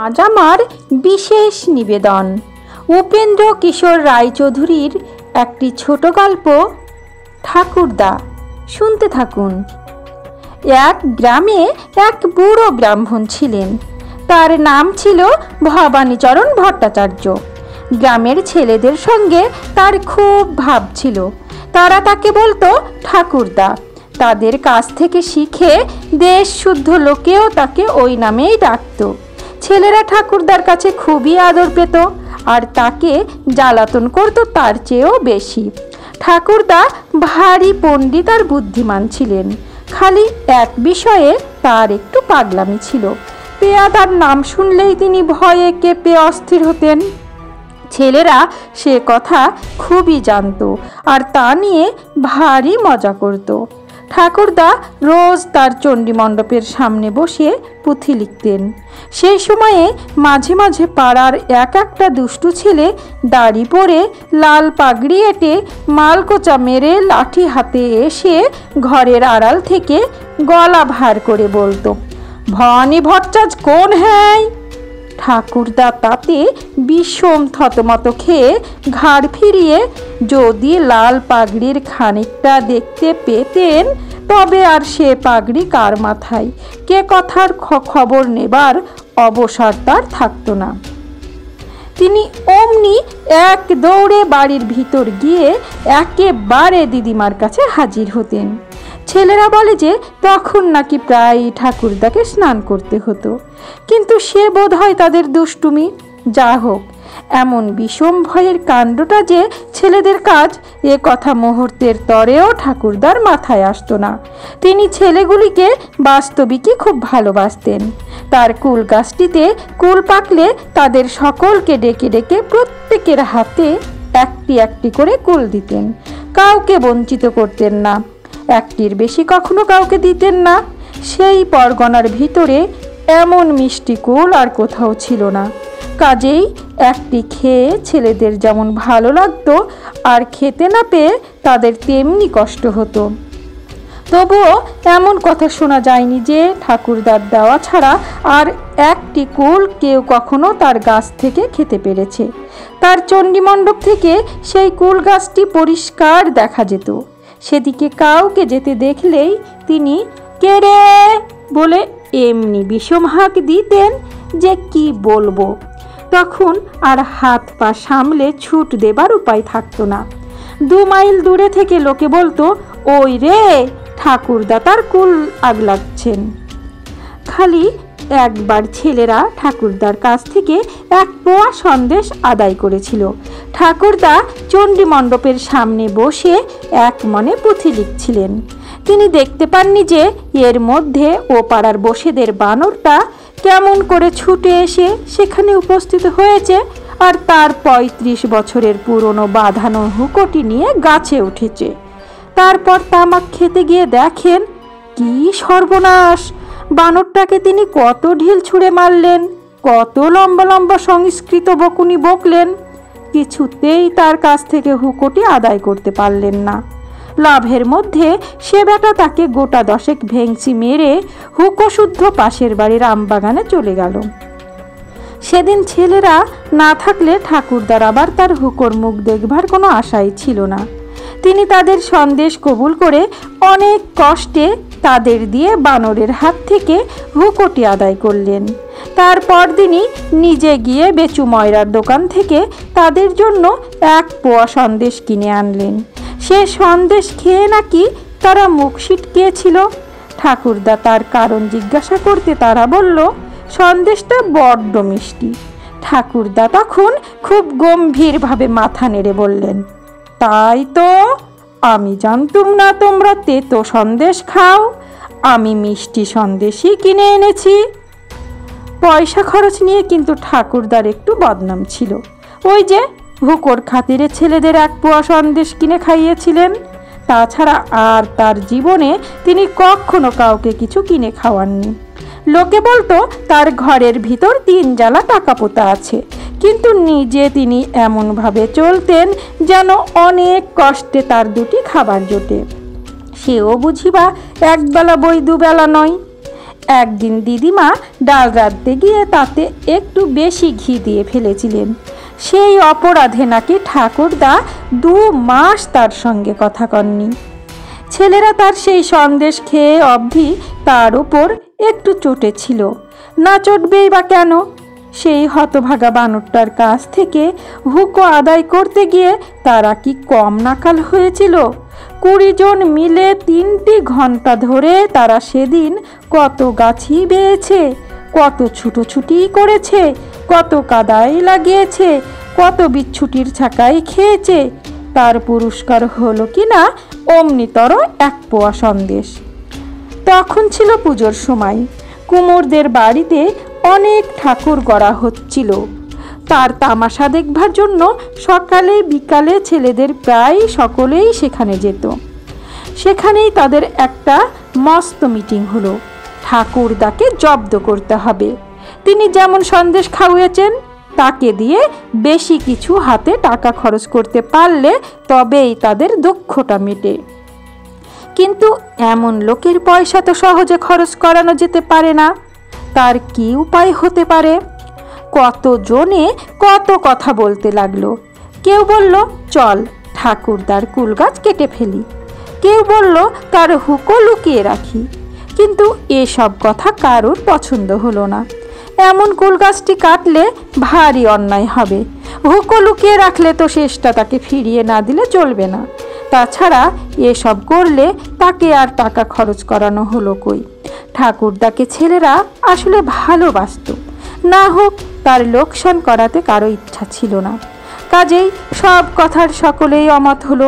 আজ আমার বিশেষ নিবেদন উপেন্দ্র কিশোর রায়চৌধুরীর একটি ছোট গল্প ঠাকুরদা। শুনতে থাকুন। এক গ্রামে এক বুড়ো ব্রাহ্মণ ছিলেন। তার নাম ছিল ভবানীচরণ ভট্টাচার্য। গ্রামের ছেলেদের সঙ্গে তার খুব ভাব ছিল। তারা তাকে বলতো ঠাকুরদা। তাদের কাছ থেকে শিখে দেশ শুদ্ধ লোকেও তাকে ওই নামেই ডাকত। ছেলেরা ঠাকুরদার কাছে খুবই আদর পেত আর তাকে জ্বালাতন করত তার চেয়েও বেশি। ঠাকুরদা ভারী পণ্ডিত আর বুদ্ধিমান ছিলেন। খালি এক বিষয়ে তার একটু পাগলামি ছিল। পেয়াদার নাম শুনলেই তিনি ভয়ে কেঁপে অস্থির হতেন। ছেলেরা সে কথা খুবই জানত আর তা নিয়ে ভারী মজা করত। ঠাকুরদা রোজ তার চণ্ডী মণ্ডপের সামনে বসে পুঁথি লিখতেন। সেই সময়ে মাঝে মাঝে পাড়ার এক একটা দুষ্টু ছেলে দাড়ি পরে লাল পাগড়ি এঁটে মালকোচা মেরে লাঠি হাতে এসে ঘরের আড়াল থেকে গলা ভার করে বলতো, ভবানী ভট্টাচার্য কোন হ্যায়? ঠাকুরদা তাতে বিষম থতমত খেয়ে ঘাড় ফিরিয়ে যদি লাল পাগড়ির খানিকটা দেখতে পেতেন তবে আর সে পাগড়ি কার মাথায় কে কথার খবর নেবার অবসর তার থাকতো না। তিনি অমনি এক দৌড়ে বাড়ির ভিতর গিয়ে একেবারে দিদিমার কাছে হাজির হতেন। ছেলেরা বলে যে তখন নাকি প্রায় ঠাকুরদাকে স্নান করতে হতো, কিন্তু সে বোধ হয় তাদের দুষ্টুমি। যা হোক, এমন বিষম ভয়ের কাণ্ডটা যে ছেলেদের কাজ এ কথা মুহূর্তের তরেও ঠাকুরদার মাথায় আসতো না। তিনি ছেলেগুলিকে বাস্তবিকই খুব ভালোবাসতেন। তার কুল গাছটিতে কুল পাকলে তাদের সকলকে ডেকে ডেকে প্রত্যেকের হাতে একটি একটি করে কুল দিতেন। কাউকে বঞ্চিত করতেন না, একটির বেশি কখনো কাউকে দিতেন না। সেই পরগনার ভিতরে এমন মিষ্টি কুল আর কোথাও ছিল না। কাজেই একটি খেয়ে ছেলেদের যেমন ভালো লাগতো আর খেতে না পেয়ে তাদের তেমনি কষ্ট হতো। তবুও এমন কথা শোনা যায়নি যে ঠাকুরদার দেওয়া ছাড়া আর একটি কুল কেউ কখনো তার গাছ থেকে খেতে পেরেছে। তার চণ্ডী মণ্ডপ থেকে সেই কুল গাছটি পরিষ্কার দেখা যেত। সেদিকে কাউকে যেতে দেখলেই তিনি কে রে বলে এমনি বিষম হাঁক দিতেন যে কি বলবো। তখন আর হাত পা সামলে ছুট দেবার উপায় থাকতো না। 2 মাইল দূরে থেকে লোকে বলতো, ওই রে ঠাকুরদা তার কুল আগলাচ্ছেন। খালি একবার ছেলেরা ঠাকুরদার কাছ থেকে 1 পোয়া সন্দেশ আদায় করেছিল। ঠাকুরদা চণ্ডী মণ্ডপের সামনে বসে এক মনে পুঁথি লিখছিলেন। তিনি দেখতে পাননি যে এর মধ্যে ও পাড়ার বসেদের বানরটা কেমন করে ছুটে এসে সেখানে উপস্থিত হয়েছে আর তার 35 বছরের পুরনো বাঁধানো হুকোটি নিয়ে গাছে উঠেছে। তারপর তামাক খেতে গিয়ে দেখেন কি সর্বনাশ! বানরটাকে তিনি কত ঢিল ছুঁড়ে মারলেন, কত লম্বা লম্বা সংস্কৃত বকুনি বকলেন, কিছুতেই তার কাছ থেকে হুকোটি আদায় করতে পারলেন না। লাভের মধ্যে সে বেটা তাকে গোটা 10 ভেংচি মেরে হুকো শুদ্ধ পাশের বাড়ির আমবাগানে চলে গেল। সেদিন ছেলেরা না থাকলে ঠাকুরদার আবার তার হুকোর মুখ দেখবার কোনো আশাই ছিল না। তিনি তাদের সন্দেশ কবুল করে অনেক কষ্টে তাদের দিয়ে বানরের হাত থেকে হুকোটি আদায় করলেন। তারপর দিনই নিজে গিয়ে বেচু ময়রার দোকান থেকে তাদের জন্য 1 পোয়া সন্দেশ কিনে আনলেন। সে সন্দেশ খেয়ে নাকি তারা মুখ ছিটকিয়েছিল। ঠাকুরদা তার কারণ জিজ্ঞাসা করতে তারা বলল, সন্দেশটা বড্ড মিষ্টি। ঠাকুরদা তখন খুব গম্ভীরভাবে মাথা নেড়ে বললেন, তাই তো, আমি জানতুম না তোমরা তেতো সন্দেশ খাও। আমি মিষ্টি সন্দেশই কিনে এনেছি। পয়সা খরচ নিয়ে কিন্তু ঠাকুরদার একটু বদনাম ছিল। ওই যে হুকোর খাতিরে ছেলেদের 1 পোয়া সন্দেশ কিনে খাইয়েছিলেন। তাছাড়া আর তার জীবনে তিনি কখনো কাউকে কিছু কিনে খাওয়াননি। লোকে বলতো তার ঘরের ভিতর 3 জালা টাকা পোতা আছে, কিন্তু নিজে তিনি এমনভাবে চলতেন যেন অনেক কষ্টে তার 2টি খাবার জোটে। সেও বুঝিবা 1 বেলা বই 2 বেলা নয়। একদিন দিদিমা ডাল রাঁধতে গিয়ে তাতে একটু বেশি ঘি দিয়ে ফেলেছিলেন। সেই অপরাধে নাকি ঠাকুরদা 2 মাস তার সঙ্গে কথা কননি। ছেলেরা তার সেই সন্দেশ খেয়ে অবধি তার উপর একটু চটেছিল, না চটবেই বা কেন? সেই হতভাগা বানরটার কাছ থেকে হুকো আদায় করতে গিয়ে তারা কি কম নাকাল হয়েছিল? 20 জন মিলে 3টি ঘন্টা ধরে তারা সেদিন কত গাছি বেয়েছে, কত ছুটোছুটি করেছে, কত কাদাই লাগিয়েছে, কত বিচ্ছুটির ছাকাই খেয়েছে। তার পুরস্কার হলো কিনা অমনিতর 1 পোয়া সন্দেশ। তখন ছিল পুজোর সময়। কুমোরদের বাড়িতে অনেক ঠাকুর গড়া হচ্ছিল। তার তামাশা দেখবার জন্য সকালে বিকালে ছেলেদের প্রায় সকলেই সেখানে যেত। সেখানেই তাদের একটা মস্ত মিটিং হলো। ঠাকুরদাকে জব্দ করতে হবে। তিনি যেমন সন্দেশ খাওয়িয়েছেন তাকে দিয়ে বেশি কিছু হাতে টাকা খরচ করতে পারলে তবেই তাদের দুঃখটা মেটে। কিন্তু এমন লোকের পয়সা তো সহজে খরচ করানো যেতে পারে না। তার কি উপায় হতে পারে? কতজনে কত কথা বলতে লাগলো। কেউ বলল, চল ঠাকুরদার কুলগাছ কেটে ফেলি। কেউ বলল, তার হুকো লুকিয়ে রাখি। কিন্তু এসব কথা কারোর পছন্দ হলো না। এমন কুলগাছটি কাটলে ভারী অন্যায় হবে। হুকো লুকিয়ে রাখলে তো শেষটা তাকে ফিরিয়ে না দিলে চলবে না। তাছাড়া এসব করলে তাকে আর টাকা খরচ করানো হলো কই? ঠাকুরদাকে ছেলেরা আসলে ভালোবাসত। না হোক তার লোকসান করাতে কারো ইচ্ছা ছিল না। কাজেই সব কথার সকলেই অমত হলো।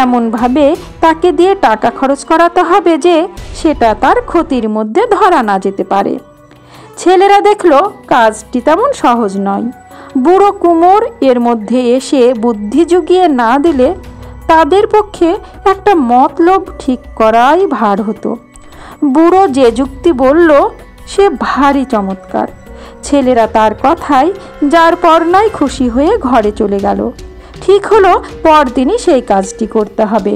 এমনভাবে তাকে দিয়ে টাকা খরচ করাতে হবে যে সেটা তার ক্ষতির মধ্যে ধরা না যেতে পারে। ছেলেরা দেখলো কাজটি তেমন সহজ নয়। বুড়ো কুমোর এর মধ্যে এসে বুদ্ধি জুগিয়ে না দিলে তাদের পক্ষে একটা মতলব ঠিক করাই ভার হতো। বুড়ো যে যুক্তি বলল সে ভারী চমৎকার। ছেলেরা তার কথায় যার পর নাই খুশি হয়ে ঘরে চলে গেল। ঠিক হলো পরদিনই সেই কাজটি করতে হবে।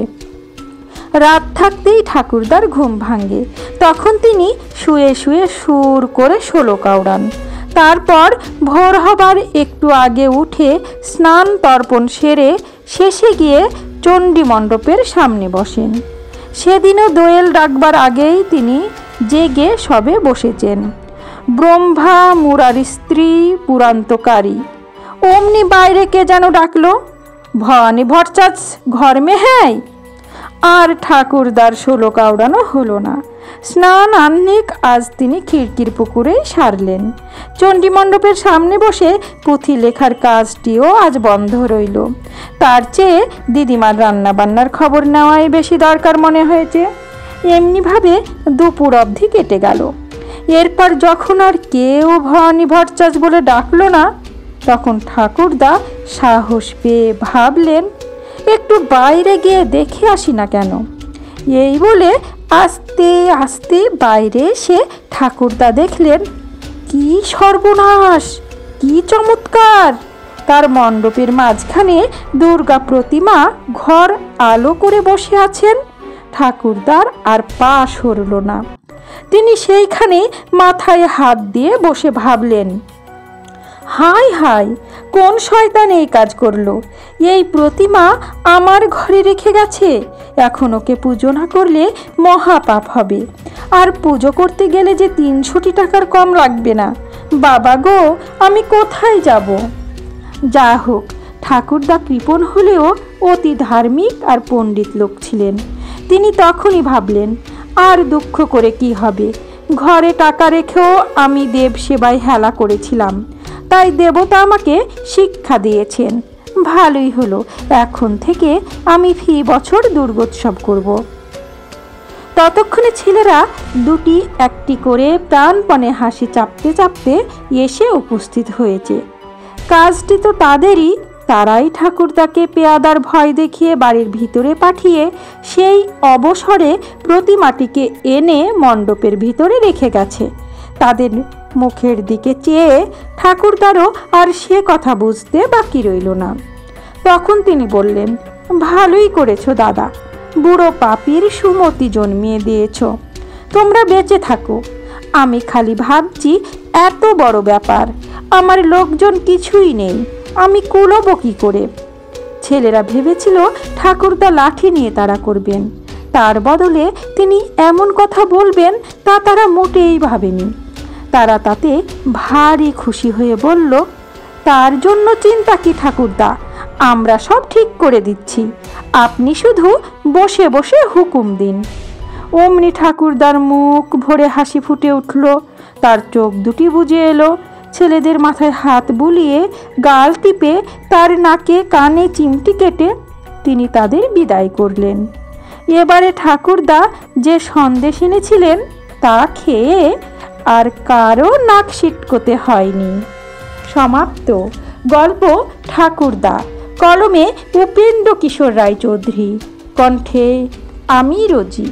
রাত থাকতেই ঠাকুরদার ঘুম ভাঙে। তখন তিনি শুয়ে শুয়ে সুর করে 16 কাউড়ান। তারপর ভোর হবার একটু আগে উঠে স্নান তর্পণ সেরে শেষে গিয়ে চণ্ডী মণ্ডপের সামনে বসেন। সেদিনও দোয়েল ডাকবার আগেই তিনি জেগে সবে বসেছেন। ব্রহ্মা মুরারি স্ত্রী পুরান্তকারী। অমনি বাইরে কে যেন ডাকলো, ভবানী ভট্টাচ ঘর মে হ্যায়। আর ঠাকুরদার 16 কাউড়ানো হলো না। স্নান আহ্নিক আজ তিনি খিড়কির পুকুরেই সারলেন। চণ্ডী মণ্ডপের সামনে বসে পুঁথি লেখার কাজটিও আজ বন্ধ রইল। তার চেয়ে দিদিমার রান্নাবান্নার খবর নেওয়াই বেশি দরকার মনে হয়েছে। এমনিভাবে দুপুর অবধি কেটে গেল। এরপর যখন আর কেউ ভবানী ভট্টাচ বলে ডাকলো না, তখন ঠাকুরদা সাহস পেয়ে ভাবলেন, একটু বাইরে গিয়ে দেখে আসি না কেন। এই বলে আস্তে আস্তে বাইরে এসে ঠাকুরদা দেখলেন, কি সর্বনাশ, কি চমৎকার! তার মণ্ডপের মাঝখানে দুর্গা প্রতিমা ঘর আলো করে বসে আছেন। ঠাকুরদার আর পা সরল না। তিনি সেইখানে মাথায় হাত দিয়ে বসে ভাবলেন, হায় হায়, কোন শয়তান এই কাজ করলো? এই প্রতিমা আমার ঘরে রেখে গেছে। এখন ওকে পুজো না করলে মহাপাপ হবে। আর পুজো করতে গেলে যে 300 টাকার কম লাগবে না। বাবা গো, আমি কোথায় যাব? যা হোক, ঠাকুরদা কৃপণ হলেও অতি ধার্মিক আর পণ্ডিত লোক ছিলেন। তিনি তখনই ভাবলেন, আর দুঃখ করে কি হবে? ঘরে টাকা রেখেও আমি দেব সেবায় হেলা করেছিলাম, তাই দেবতা আমাকে শিক্ষা দিয়েছেন। ভালোই হলো, এখন থেকে আমি ফি বছর দুর্গোৎসব করব। ততক্ষণে ছেলেরা দুটি একটি করে প্রাণপণে হাসি চাপতে চাপতে এসে উপস্থিত হয়েছে। কাজটি তো তাদেরই। তারাই ঠাকুরদাকে পেয়াদার ভয় দেখিয়ে বাড়ির ভিতরে পাঠিয়ে সেই অবসরে প্রতিমাটিকে এনে মণ্ডপের ভিতরে রেখে গেছে। তাদের মুখের দিকে চেয়ে ঠাকুরদারও আর সে কথা বুঝতে বাকি রইল না। তখন তিনি বললেন, ভালোই করেছো দাদা, বুড়ো পাপির সুমতি জন্মিয়ে দিয়েছ। তোমরা বেঁচে থাকো। আমি খালি ভাবছি এত বড় ব্যাপার, আমার লোকজন কিছুই নেই, আমি কুলোবো কি করে। ছেলেরা ভেবেছিল ঠাকুরদা লাঠি নিয়ে তাড়া করবেন, তার বদলে তিনি এমন কথা বলবেন তা তারা মোটেই ভাবেনি। তারা তাতে ভারী খুশি হয়ে বলল, তার জন্য চিন্তা কি ঠাকুরদা, আমরা সব ঠিক করে দিচ্ছি, আপনি শুধু বসে বসে হুকুম দিন। অমনি ঠাকুরদার মুখ ভরে হাসি ফুটে উঠল, তার চোখ দুটি বুজে এলো। ছেলেদের মাথায় হাত বুলিয়ে গাল টিপে তার নাকে কানে চিমটি কেটে তিনি তাদের বিদায় করলেন। এবারে ঠাকুরদা যে সন্দেশ এনেছিলেন তা খেয়ে আর কারো নাক সিটকোতে হয়নি। সমাপ্ত। গল্প ঠাকুরদা, কলমে উপেন্দ্র কিশোর রায়চৌধুরী, কণ্ঠে আমি রোজি।